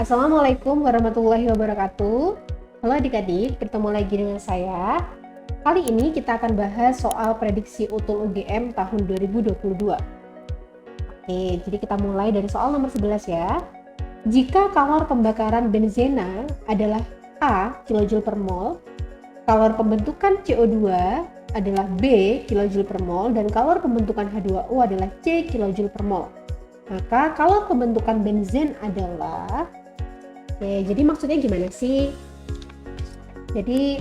Assalamualaikum warahmatullahi wabarakatuh. Halo adik-adik, bertemu lagi dengan saya. Kali ini kita akan bahas soal prediksi UTUL UGM tahun 2022. Oke, jadi kita mulai dari soal nomor 11 ya. Jika kalor pembakaran benzena adalah A kJ per mol, kalor pembentukan CO2 adalah B kJ per mol, dan kalor pembentukan H2O adalah C kJ per mol. Maka kalor pembentukan benzen adalah jadi maksudnya gimana sih? Jadi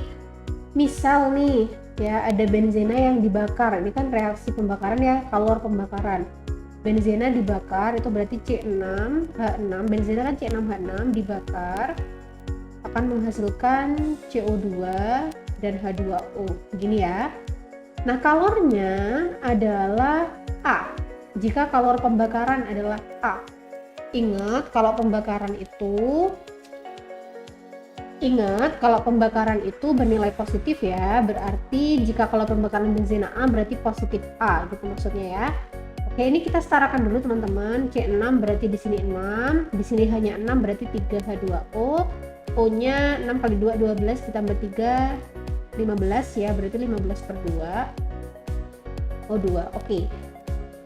misal nih ya, ada benzena yang dibakar. Ini kan reaksi pembakaran ya, kalor pembakaran. Benzena dibakar itu berarti C6H6. Benzena kan C6H6 dibakar akan menghasilkan CO2 dan H2O. Begini ya. Nah, kalornya adalah A. Jika kalor pembakaran adalah A. Ingat kalau pembakaran itu bernilai positif ya. Berarti jika kalor pembakaran benzena A berarti positif A gitu maksudnya ya. Oke, ini kita setarakan dulu teman-teman. C6 berarti di sini 6, di sini hanya 6 berarti 3H2O. O-nya 6 kali 2 12 ditambah 3 15 ya, berarti 15 per 2 O2. Oke.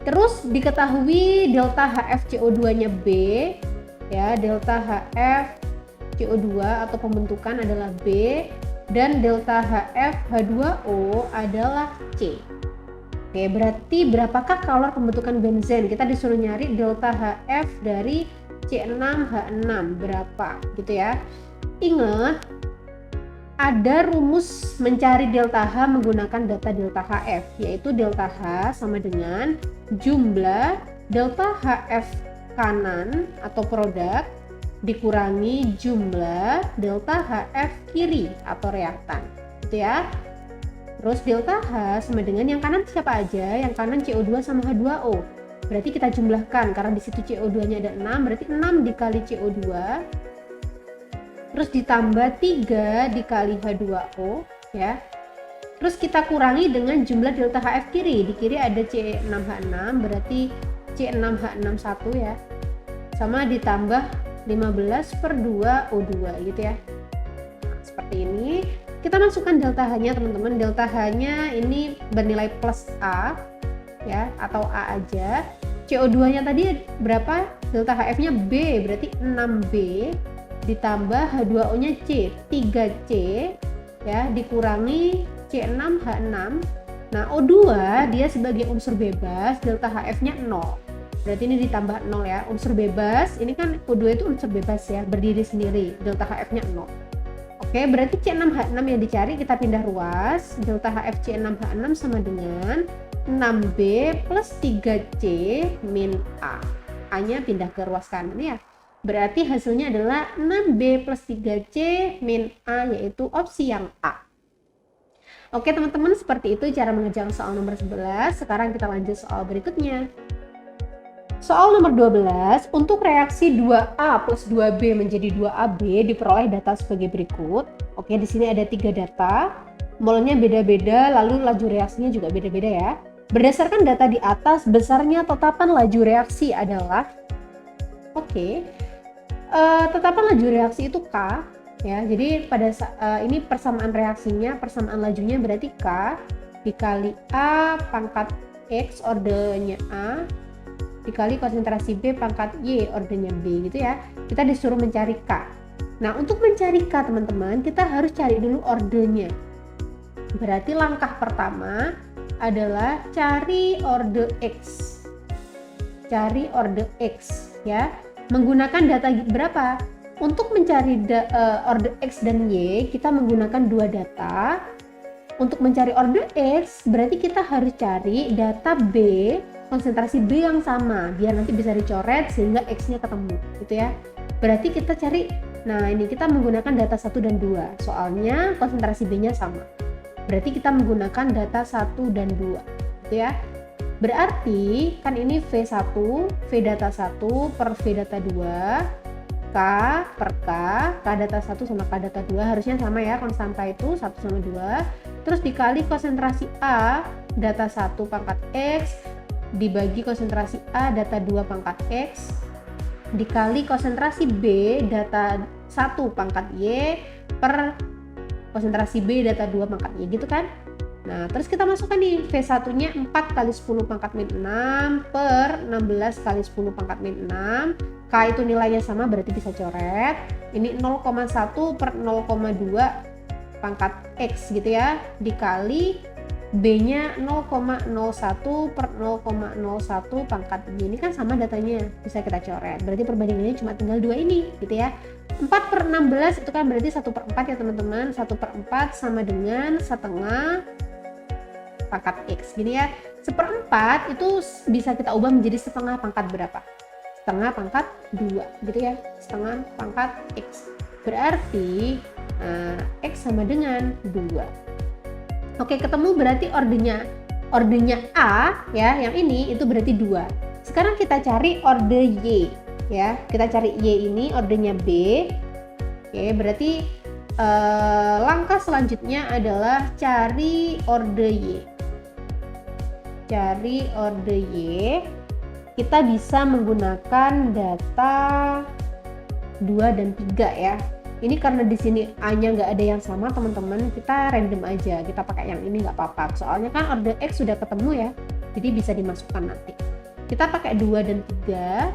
Terus diketahui delta HFCO2-nya B ya, delta HFCO2 atau pembentukan adalah B, dan delta HF H2O adalah C. Oke, berarti berapakah kalor pembentukan benzen? Kita disuruh nyari delta HF dari C6H6 berapa gitu ya. Ingat, ada rumus mencari delta H menggunakan data delta HF, yaitu delta H sama dengan jumlah delta HF kanan atau produk dikurangi jumlah delta HF kiri atau reaktan, gitu ya. Terus delta H sama dengan yang kanan siapa aja? Yang kanan CO2 sama H2O. Berarti kita jumlahkan, karena di situ CO2-nya ada 6, berarti 6 dikali CO2 terus ditambah 3 dikali H2O ya. Terus kita kurangi dengan jumlah delta HF kiri. Di kiri ada C6H6 berarti C6H61 ya. Sama ditambah 15 per 2 O2 gitu ya. Nah, seperti ini. Kita masukkan delta H-nya teman-teman. Delta H-nya ini bernilai plus A ya, atau A aja. CO2-nya tadi berapa? Delta HF-nya B berarti 6B ditambah H2O-nya C, 3C ya, dikurangi C6H6. Nah, O2 dia sebagai unsur bebas, delta HF-nya 0. Berarti ini ditambah 0 ya. Unsur bebas, ini kan O2 itu unsur bebas ya, berdiri sendiri, delta HF-nya 0. Oke, berarti C6H6 yang dicari kita pindah ruas. Delta HF C6H6 sama dengan 6B plus 3C min A. A-nya pindah ke ruas kanan ya. Berarti hasilnya adalah 6B plus 3C min A, yaitu opsi yang A. Oke teman-teman, seperti itu cara mengerjakan soal nomor 11. Sekarang kita lanjut soal berikutnya. Soal nomor 12, untuk reaksi 2A plus 2B menjadi 2AB diperoleh data sebagai berikut. Oke, di sini ada 3 data. Molnya beda-beda, lalu laju reaksinya juga beda-beda ya. Berdasarkan data di atas, besarnya tetapan laju reaksi adalah tetapan laju reaksi itu K ya. Jadi pada ini persamaan reaksinya, persamaan lajunya berarti K dikali A pangkat X ordenya A dikali konsentrasi B pangkat Y ordenya B gitu ya. Kita disuruh mencari K. Nah, untuk mencari K teman-teman, kita harus cari dulu ordenya. Berarti langkah pertama adalah cari orde X. Cari orde X ya. Menggunakan data berapa? Untuk mencari orde X dan Y, kita menggunakan 2 data. Untuk mencari orde X, berarti kita harus cari data B, konsentrasi B yang sama, biar nanti bisa dicoret sehingga X-nya ketemu, gitu ya. Berarti kita cari, nah ini kita menggunakan data 1 dan 2, soalnya konsentrasi B-nya sama. Berarti kita menggunakan data 1 dan 2, gitu ya. Berarti kan ini V1, V data 1 per V data 2, K per K data 1 sama K data 2 harusnya sama ya, konstanta itu 1 sama 2. Terus dikali konsentrasi A data 1 pangkat X dibagi konsentrasi A data 2 pangkat X dikali konsentrasi B data 1 pangkat Y per konsentrasi B data 2 pangkat Y gitu kan. Nah terus kita masukkan nih V1 nya 4 kali 10 pangkat min 6 per 16 kali 10 pangkat min 6. K itu nilainya sama berarti bisa coret. Ini 0,1 per 0,2 pangkat X gitu ya, dikali B nya 0,01 per 0,01 pangkat Y. Ini kan sama datanya, bisa kita coret. Berarti perbandingannya cuma tinggal 2 ini gitu ya. 4 per 16 itu kan berarti 1 per 4 ya teman-teman. 1 per 4 sama dengan setengah pangkat X gini ya. 1/4 itu bisa kita ubah menjadi setengah pangkat berapa? Setengah pangkat 2 gitu ya. Setengah pangkat X. Berarti X sama dengan 2. Oke, ketemu berarti ordernya A ya, yang ini itu berarti 2. Sekarang kita cari order Y ya. Kita cari Y ini ordernya B. Oke, berarti langkah selanjutnya adalah cari order Y. Cari order Y. Kita bisa menggunakan data 2 dan 3 ya. Ini karena di sini A-nya nggak ada yang sama teman-teman, kita random aja, kita pakai yang ini nggak apa-apa. Soalnya kan order X sudah ketemu ya, jadi bisa dimasukkan nanti. Kita pakai 2 dan 3.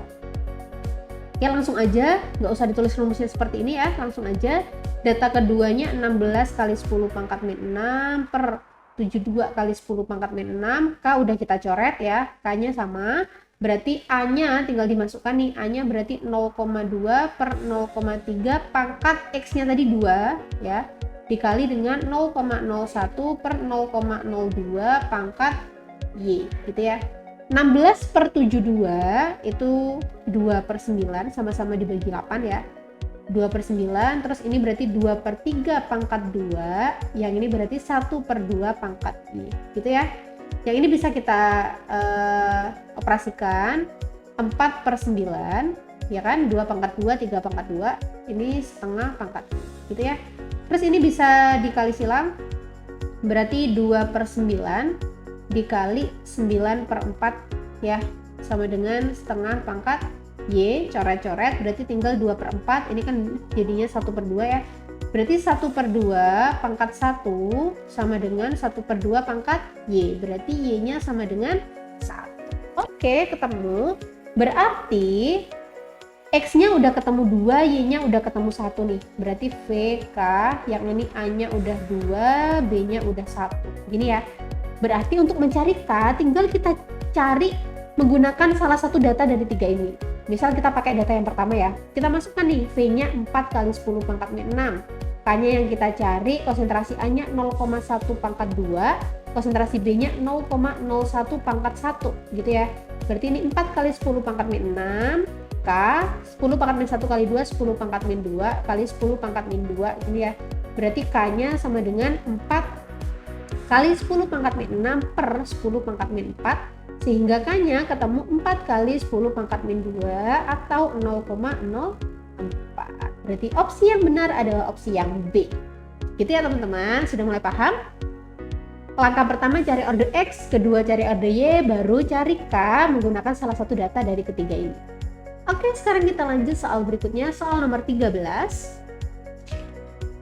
Ya langsung aja, nggak usah ditulis rumusnya seperti ini ya, langsung aja. Data keduanya 16 kali 10 pangkat min 6 per 72 kali 10 pangkat min 6. K udah kita coret ya, K-nya sama. Berarti A-nya tinggal dimasukkan nih, A-nya berarti 0,2 per 0,3 pangkat X-nya tadi 2 ya, dikali dengan 0,01 per 0,02 pangkat Y gitu ya. 16 per 72 itu 2 per 9, sama-sama dibagi 8 ya. 2 per 9, terus ini berarti 2 per 3 pangkat 2, yang ini berarti 1 per 2 pangkat Y gitu ya. Yang ini bisa kita operasikan 4 per 9 ya kan, 2 pangkat 2, 3 pangkat 2, ini setengah pangkat gitu ya. Terus ini bisa dikali silang, berarti 2 per 9 dikali 9 per 4 ya, sama dengan setengah pangkat Y. Coret-coret berarti tinggal 2 per 4, ini kan jadinya 1 per 2 ya. Berarti 1 per 2 pangkat 1 sama dengan 1 per 2 pangkat Y. Berarti Y-nya sama dengan 1. Oke, ketemu. Berarti X-nya udah ketemu 2, Y-nya udah ketemu 1 nih. Berarti VK yang ini A-nya udah 2, B-nya udah 1. Gini ya. Berarti untuk mencari K tinggal kita cari menggunakan salah satu data dari 3 ini. Misal kita pakai data yang pertama ya, kita masukkan nih V-nya 4 kali 10 pangkat min 6. K-nya yang kita cari, konsentrasi A-nya 0,1 pangkat 2, konsentrasi B-nya 0,01 pangkat 1 gitu ya. Berarti ini 4 kali 10 pangkat min 6, K 10 pangkat min 1 kali 2, 10 pangkat min 2 kali 10 pangkat min 2 ini ya. Berarti K-nya sama dengan 4 kali 10 pangkat min 6 per 10 pangkat min 4, sehingga K-nya ketemu 4 kali 10 pangkat min 2 atau 0,04. Berarti opsi yang benar adalah opsi yang B. Gitu ya teman-teman, sudah mulai paham? Langkah pertama cari order X, kedua cari order Y, baru cari K menggunakan salah satu data dari ketiga ini. Oke, sekarang kita lanjut soal berikutnya, soal nomor 13.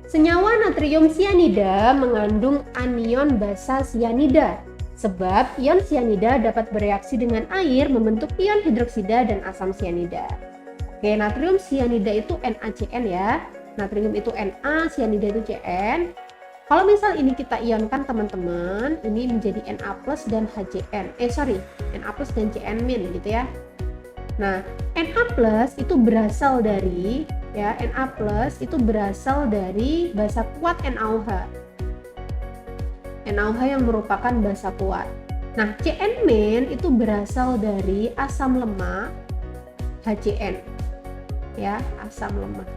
Senyawa natrium sianida mengandung anion basa sianida. Sebab ion sianida dapat bereaksi dengan air membentuk ion hidroksida dan asam sianida. Oke, natrium sianida itu NaCN ya. Natrium itu Na, sianida itu Cn. Kalau misal ini kita ionkan teman-teman, ini menjadi Na+ dan HCN. Na+ dan Cn- gitu ya. Nah, Na+ itu berasal dari Na+ itu berasal dari basa kuat NaOH. NaOH yang merupakan basa kuat. Nah, Cn- itu berasal dari asam lemak HCN. Ya, asam lemak.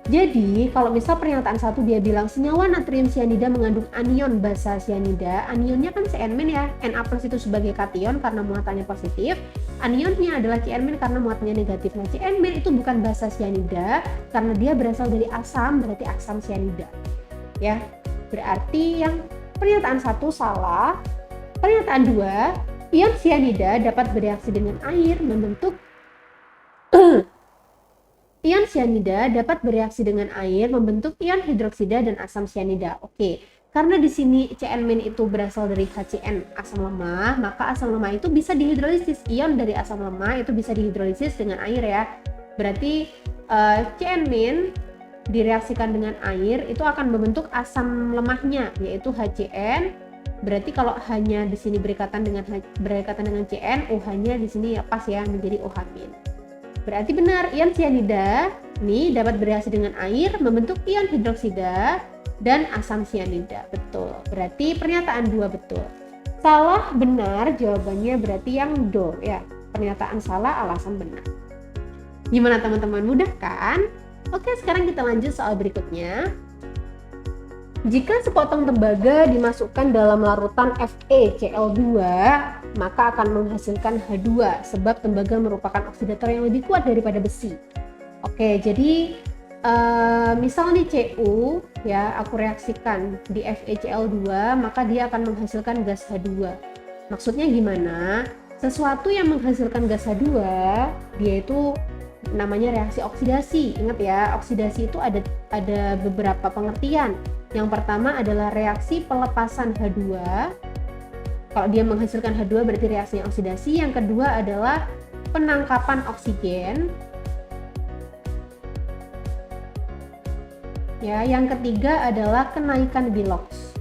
Jadi, kalau misal pernyataan 1 dia bilang senyawa natrium sianida mengandung anion basa sianida, anionnya kan Cn- ya. Na+ itu sebagai kation karena muatannya positif. Anionnya adalah Cn- karena muatannya negatif. Nah, Cn- itu bukan basa sianida karena dia berasal dari asam, berarti asam sianida. Ya. Berarti yang pernyataan 1 salah. Pernyataan 2, ion sianida dapat bereaksi dengan air membentuk cyanida dapat bereaksi dengan air membentuk ion hidroksida dan asam cyanida. Oke, karena di sini CN- itu berasal dari HCN asam lemah, maka asam lemah itu bisa dihidrolisis. Ion dari asam lemah itu bisa dihidrolisis dengan air ya. Berarti CN- direaksikan dengan air itu akan membentuk asam lemahnya yaitu HCN. Berarti kalau hanya di sini berkaitan dengan CN, OH-nya di sini pas ya menjadi OH-. Berarti benar, ion cyanida ini dapat bereaksi dengan air membentuk ion hidroksida dan asam cyanida. Betul. Berarti pernyataan 2 betul. Salah benar jawabannya berarti yang do ya. Pernyataan salah, alasan benar. Gimana teman-teman, mudah kan? Oke, sekarang kita lanjut soal berikutnya. Jika sepotong tembaga dimasukkan dalam larutan FeCl2, maka akan menghasilkan H2 sebab tembaga merupakan oksidator yang lebih kuat daripada besi. Oke, jadi misal nih Cu ya, aku reaksikan di FeCl2, maka dia akan menghasilkan gas H2. Maksudnya gimana? Sesuatu yang menghasilkan gas H2, dia itu namanya reaksi oksidasi. Ingat ya, oksidasi itu ada beberapa pengertian. Yang pertama adalah reaksi pelepasan H2. Kalau dia menghasilkan H2 berarti reaksinya oksidasi. Yang kedua adalah penangkapan oksigen. Ya, yang ketiga adalah kenaikan Bilox.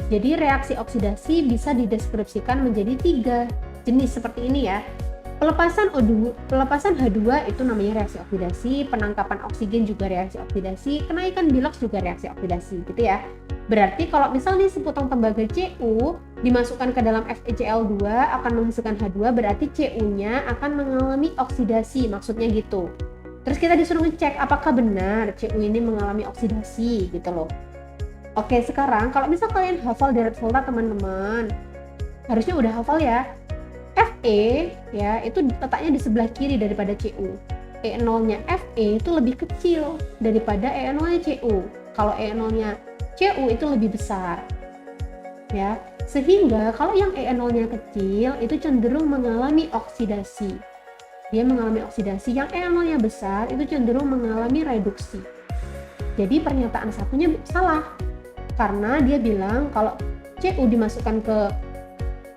Jadi reaksi oksidasi bisa dideskripsikan menjadi 3 jenis seperti ini ya. Pelepasan H2 itu namanya reaksi oksidasi, penangkapan oksigen juga reaksi oksidasi, kenaikan Bilox juga reaksi oksidasi gitu ya. Berarti kalau misalnya sepotong tembaga Cu dimasukkan ke dalam FeCl2 akan menghasilkan H2, berarti Cu-nya akan mengalami oksidasi, maksudnya gitu. Terus kita disuruh ngecek apakah benar Cu ini mengalami oksidasi gitu loh. Oke, sekarang kalau misal kalian hafal direct volta teman-teman, harusnya udah hafal ya. Fe ya itu letaknya di sebelah kiri daripada Cu. E0-nya Fe itu lebih kecil daripada E0-nya Cu. Kalau E0-nya Cu itu lebih besar. Ya, sehingga kalau yang E0-nya kecil itu cenderung mengalami oksidasi. Dia mengalami oksidasi, yang E0-nya besar itu cenderung mengalami reduksi. Jadi pernyataan satunya salah. Karena dia bilang kalau Cu dimasukkan ke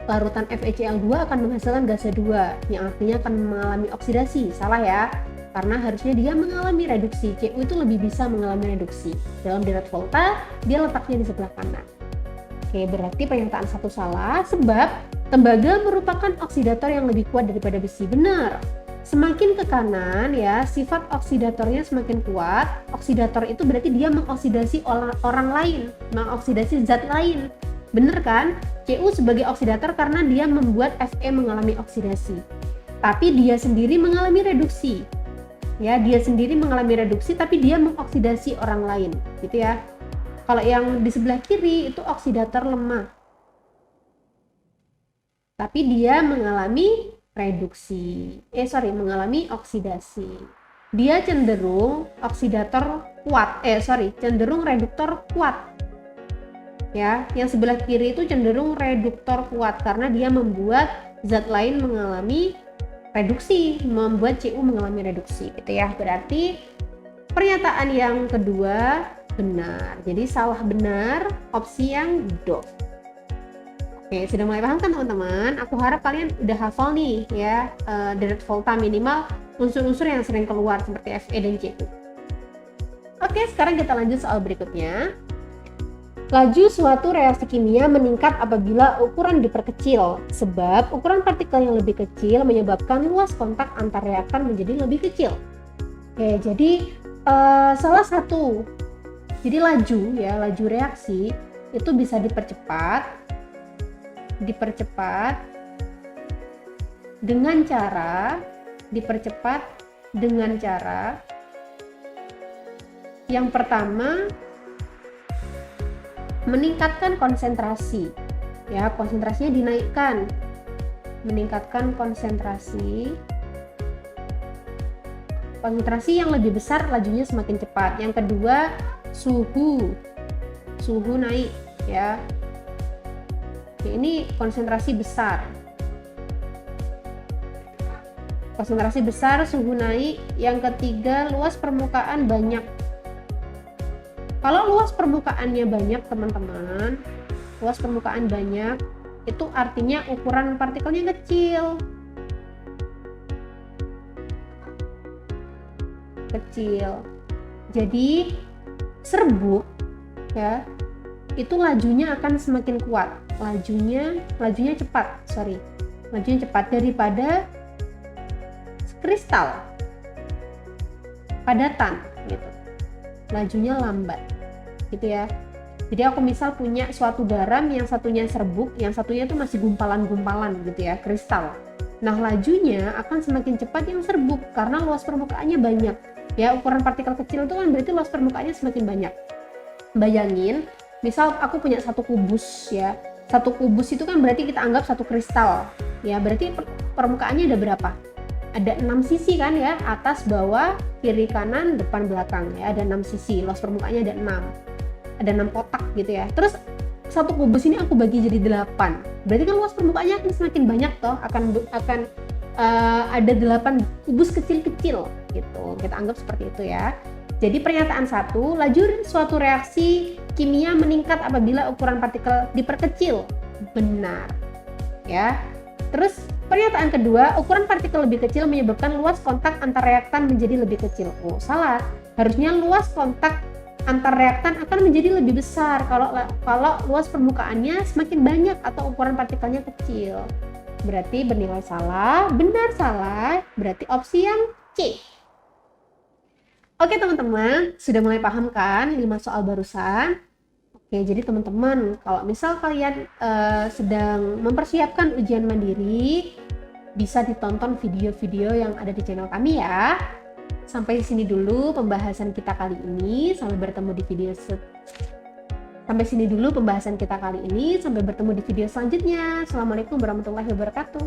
larutan FeCl2 akan menghasilkan gas H2 yang artinya akan mengalami oksidasi. Salah ya, karena harusnya dia mengalami reduksi. Cu itu lebih bisa mengalami reduksi. Dalam direct volta dia letaknya di sebelah kanan. Oke, berarti pernyataan satu salah sebab tembaga merupakan oksidator yang lebih kuat daripada besi. Benar. Semakin ke kanan ya, sifat oksidatornya semakin kuat. Oksidator itu berarti dia mengoksidasi orang lain, mengoksidasi zat lain. Bener kan? Cu sebagai oksidator karena dia membuat Fe mengalami oksidasi. Tapi dia sendiri mengalami reduksi. Ya, dia sendiri mengalami reduksi tapi dia mengoksidasi orang lain, gitu ya. Kalau yang di sebelah kiri itu oksidator lemah. Tapi dia mengalami reduksi. Mengalami oksidasi. Dia cenderung oksidator kuat. Cenderung reduktor kuat. Ya, yang sebelah kiri itu cenderung reduktor kuat karena dia membuat zat lain mengalami reduksi, membuat Cu mengalami reduksi gitu ya. Berarti pernyataan yang kedua benar. Jadi salah benar opsi yang do. Oke, sudah mulai paham kan teman-teman? Aku harap kalian udah hafal nih ya direct volta minimal unsur-unsur yang sering keluar seperti Fe dan Cu. Oke, sekarang kita lanjut soal berikutnya. Laju suatu reaksi kimia meningkat apabila ukuran diperkecil, sebab ukuran partikel yang lebih kecil menyebabkan luas kontak antar reaktan menjadi lebih kecil. Oke, jadi salah satu, jadi laju reaksi itu bisa dipercepat dengan cara yang pertama meningkatkan konsentrasi, ya konsentrasinya dinaikkan, meningkatkan konsentrasi yang lebih besar lajunya semakin cepat. Yang kedua suhu naik ya. Oke, ini konsentrasi besar, konsentrasi besar, suhu naik. Yang ketiga, luas permukaan banyak. Kalau luas permukaannya banyak teman-teman, luas permukaan banyak, itu artinya ukuran partikelnya kecil. Jadi serbuk ya, itu lajunya akan semakin kuat. Lajunya cepat daripada kristal padatan gitu. Lajunya lambat gitu ya. Jadi aku misal punya suatu garam, yang satunya serbuk, yang satunya itu masih gumpalan-gumpalan gitu ya, kristal. Nah, lajunya akan semakin cepat yang serbuk karena luas permukaannya banyak. Ya, ukuran partikel kecil itu kan berarti luas permukaannya semakin banyak. Bayangin, misal aku punya satu kubus ya. Satu kubus itu kan berarti kita anggap satu kristal. Ya, berarti permukaannya ada berapa? Ada 6 sisi kan ya, atas, bawah, kiri, kanan, depan, belakang ya. Ada 6 sisi, luas permukaannya ada 6. Ada 6 kotak gitu ya. Terus satu kubus ini aku bagi jadi 8. Berarti kan luas permukaannya akan semakin banyak toh, akan ada 8 kubus kecil-kecil gitu. Kita anggap seperti itu ya. Jadi pernyataan 1, laju suatu reaksi kimia meningkat apabila ukuran partikel diperkecil. Benar. Ya. Terus pernyataan kedua, ukuran partikel lebih kecil menyebabkan luas kontak antar reaktan menjadi lebih kecil. Oh, salah. Harusnya luas kontak antar reaktan akan menjadi lebih besar kalau luas permukaannya semakin banyak atau ukuran partikelnya kecil. Berarti bernilai salah. Benar salah, berarti opsi yang C. Oke teman-teman, sudah mulai paham kan 5 soal barusan? Oke, jadi teman-teman, kalau misal kalian sedang mempersiapkan ujian mandiri, bisa ditonton video-video yang ada di channel kami ya. Sampai sini dulu pembahasan kita kali ini. Sampai bertemu di video Sampai bertemu di video selanjutnya. Assalamualaikum warahmatullahi wabarakatuh.